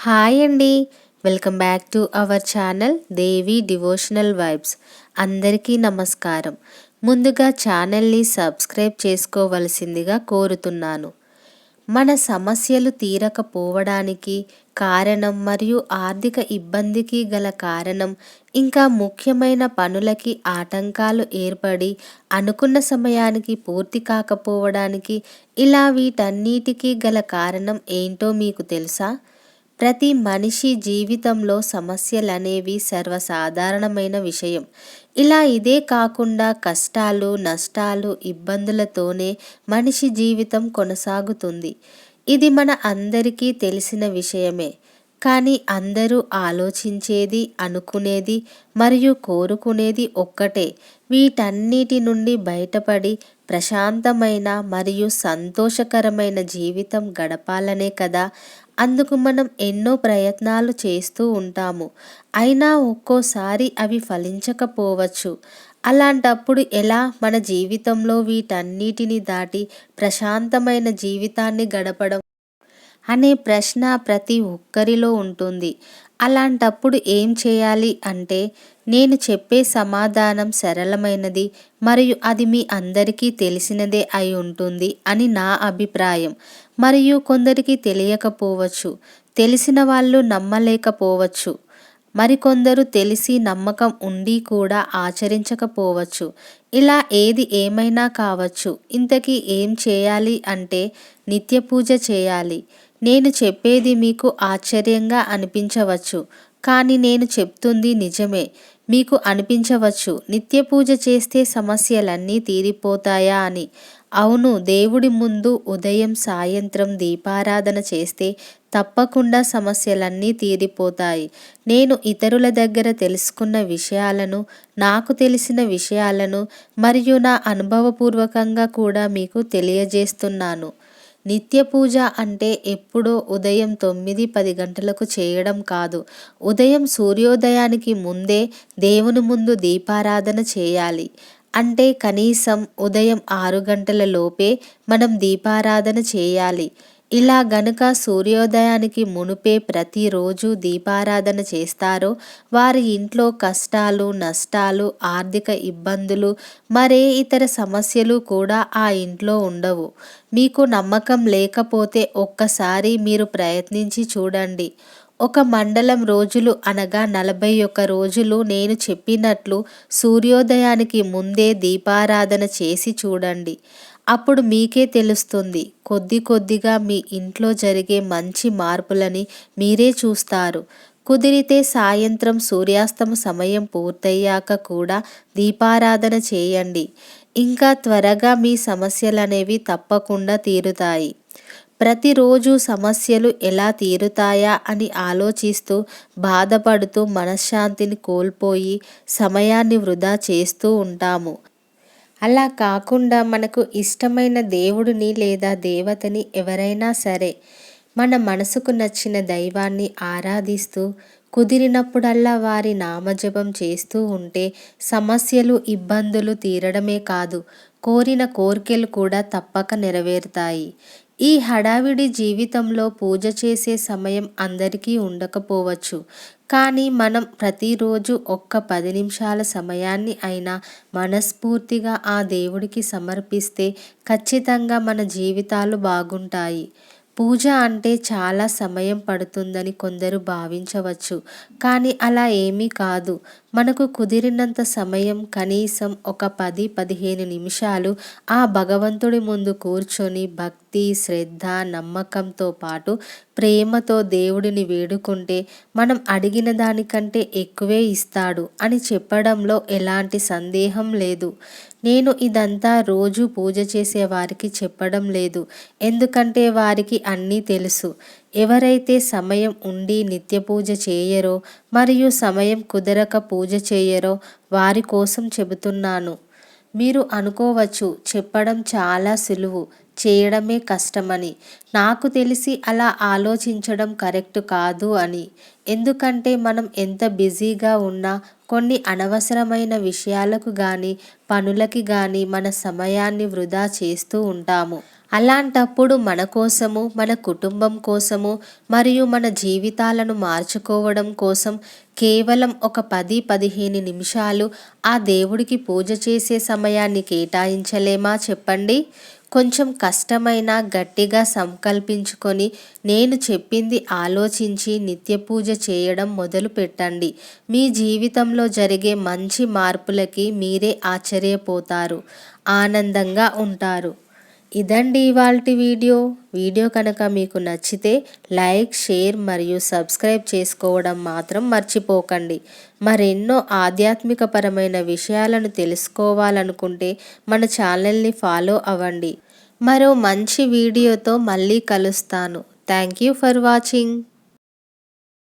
Hi అండి. Welcome back to our channel Devi devotional vibes. అందరికీ నమస్కారం. ముందుగా ఛానల్ని సబ్స్క్రైబ్ చేసుకోవలసిందిగా కోరుతున్నాను. మన సమస్యలు తీరకపోవడానికి కారణం మరియు ఆర్థిక ఇబ్బందికి గల కారణం, ఇంకా ముఖ్యమైన పనులకి ఆటంకాలు ఏర్పడి అనుకున్న సమయానికి పూర్తి కాకపోవడానికి, ఇలా వీటన్నిటికీ గల కారణం ఏంటో మీకు తెలుసా? ప్రతి మనిషి జీవితంలో సమస్యలనేవి సర్వసాధారణమైన విషయం. ఇదే కాకుండా కష్టాలు, నష్టాలు, ఇబ్బందులతోనే మనిషి జీవితం కొనసాగుతుంది. ఇది మన అందరికీ తెలిసిన విషయమే. కానీ అందరూ ఆలోచించేది, అనుకునేది మరియు కోరుకునేది ఒక్కటే. వీటన్నిటి నుండి బయటపడి ప్రశాంతమైన మరియు సంతోషకరమైన జీవితం గడపాలనే కదా. అందుకు మనం ఎన్నో ప్రయత్నాలు చేస్తూ ఉంటాము. అయినా ఒక్కోసారి అవి ఫలించకపోవచ్చు. అలాంటప్పుడు ఎలా మన జీవితంలో వీటన్నిటిని దాటి ప్రశాంతమైన జీవితాన్ని గడపడం అనే ప్రశ్న ప్రతి ఒక్కరిలో ఉంటుంది. అలాంటప్పుడు ఏం చేయాలి అంటే, నేను చెప్పే సమాధానం సరళమైనది మరియు అది మీ అందరికీ తెలిసినదే అయి ఉంటుంది అని నా అభిప్రాయం. మరియు కొందరికి తెలియకపోవచ్చు, తెలిసిన వాళ్ళు నమ్మలేకపోవచ్చు, మరికొందరు తెలిసి నమ్మకం ఉండి కూడా ఆచరించకపోవచ్చు. ఇలా ఏది ఏమైనా కావచ్చు. ఇంతకీ ఏం చేయాలి అంటే, నిత్య పూజ చేయాలి. నేను చెప్పేది మీకు ఆశ్చర్యంగా అనిపించవచ్చు, కానీ నేను చెప్తుంది నిజమే. మీకు అనిపించవచ్చు, నిత్య పూజ చేస్తే సమస్యలన్నీ తీరిపోతాయా అని. అవును, దేవుడి ముందు ఉదయం సాయంత్రం దీపారాధన చేస్తే తప్పకుండా సమస్యలన్నీ తీరిపోతాయి. నేను ఇతరుల దగ్గర తెలుసుకున్న విషయాలను, నాకు తెలిసిన విషయాలను మరియు నా అనుభవపూర్వకంగా కూడా మీకు తెలియజేస్తున్నాను. నిత్య పూజ అంటే ఎప్పుడో ఉదయం 9-10 గంటలకు చేయడం కాదు. ఉదయం సూర్యోదయానికి ముందే దేవుని ముందు దీపారాధన చేయాలి. అంటే కనీసం ఉదయం 6 గంటల లోపే మనం దీపారాధన చేయాలి. ఇలా గనుక సూర్యోదయానికి మునుపే ప్రతిరోజు దీపారాధన చేస్తారో వారి ఇంట్లో కష్టాలు, నష్టాలు, ఆర్థిక ఇబ్బందులు, మరే ఇతర సమస్యలు కూడా ఆ ఇంట్లో ఉండవు. మీకు నమ్మకం లేకపోతే ఒక్కసారి మీరు ప్రయత్నించి చూడండి. ఒక మండలం రోజులు అనగా 41 రోజులు నేను చెప్పినట్లు సూర్యోదయానికి ముందే దీపారాధన చేసి చూడండి. అప్పుడు మీకే తెలుస్తుంది. కొద్ది కొద్దిగా మీ ఇంట్లో జరిగే మంచి మార్పులని మీరే చూస్తారు. కుదిరితే సాయంత్రం సూర్యాస్తమ సమయం పూర్తయ్యాక కూడా దీపారాధన చేయండి. ఇంకా త్వరగా మీ సమస్యలనేవి తప్పకుండా తీరుతాయి. ప్రతిరోజు సమస్యలు ఎలా తీరుతాయా అని ఆలోచిస్తూ బాధపడుతూ మనశ్శాంతిని కోల్పోయి సమయాన్ని వృధా చేస్తూ ఉంటాము. అలా కాకుండా మనకు ఇష్టమైన దేవుడిని లేదా దేవతని ఎవరైనా సరే, మన మనసుకు నచ్చిన దైవాన్ని ఆరాధిస్తూ కుదిరినప్పుడల్లా వారి నామజపం చేస్తూ ఉంటే సమస్యలు, ఇబ్బందులు తీరడమే కాదు, కోరిన కోర్కెలు కూడా తప్పక నెరవేరుతాయి. ఈ హడావిడి జీవితంలో పూజ చేసే సమయం అందరికీ ఉండకపోవచ్చు. కానీ మనం ప్రతిరోజు ఒక్క 10 నిమిషాల సమయాన్ని అయినా మనస్ఫూర్తిగా ఆ దేవుడికి సమర్పిస్తే ఖచ్చితంగా మన జీవితాలు బాగుంటాయి. పూజ అంటే చాలా సమయం పడుతుందని కొందరు భావించవచ్చు. కానీ అలా ఏమీ కాదు. మనకు కుదిరినంత సమయం, కనీసం ఒక 10-15 నిమిషాలు ఆ భగవంతుడి ముందు కూర్చొని భక్తి, శ్రద్ధ, నమ్మకంతో పాటు ప్రేమతో దేవుడిని వేడుకుంటే మనం అడిగిన దానికంటే ఎక్కువే ఇస్తాడు అని చెప్పడంలో ఎలాంటి సందేహం లేదు. నేను ఇదంతా రోజు పూజ చేసే వారికి చెప్పడం లేదు. ఎందుకంటే వారికి అన్నీ తెలుసు. ఎవరైతే సమయం ఉండి నిత్య పూజ చేయరో మరియు సమయం కుదరక పూజ చేయరో వారి కోసం చెబుతున్నాను. మీరు అనుకోవచ్చు, చెప్పడం చాలా సులువు, చేయడమే కష్టమని. నాకు తెలిసి అలా ఆలోచించడం కరెక్ట్ కాదు అని. ఎందుకంటే మనం ఎంత బిజీగా ఉన్నా కొన్ని అనవసరమైన విషయాలకు కానీ, పనులకి కానీ మన సమయాన్ని వృధా చేస్తూ ఉంటాము. అలాంటప్పుడు మన కోసము, మన కుటుంబం కోసము మరియు మన జీవితాలను మార్చుకోవడం కోసం కేవలం ఒక 10-15 నిమిషాలు ఆ దేవుడికి పూజ చేసే సమయాన్ని కేటాయించలేమా చెప్పండి? కొంచెం కష్టమైనా గట్టిగా సంకల్పించుకొని నేను చెప్పింది ఆలోచించి నిత్య పూజ చేయడం మొదలు పెట్టండి. మీ జీవితంలో జరిగే మంచి మార్పులకి మీరే ఆశ్చర్యపోతారు, ఆనందంగా ఉంటారు. ఇదండి ఇవాల్టి వీడియో కనుక మీకు నచ్చితే లైక్, షేర్ మరియు సబ్స్క్రైబ్ చేసుకోవడం మాత్రం మర్చిపోకండి. మరెన్నో ఆధ్యాత్మికపరమైన విషయాలను తెలుసుకోవాలనుకుంటే మన ఛానల్ని ఫాలో అవ్వండి. మరో మంచి వీడియోతో మళ్ళీ కలుస్తాను. Thank you for watching.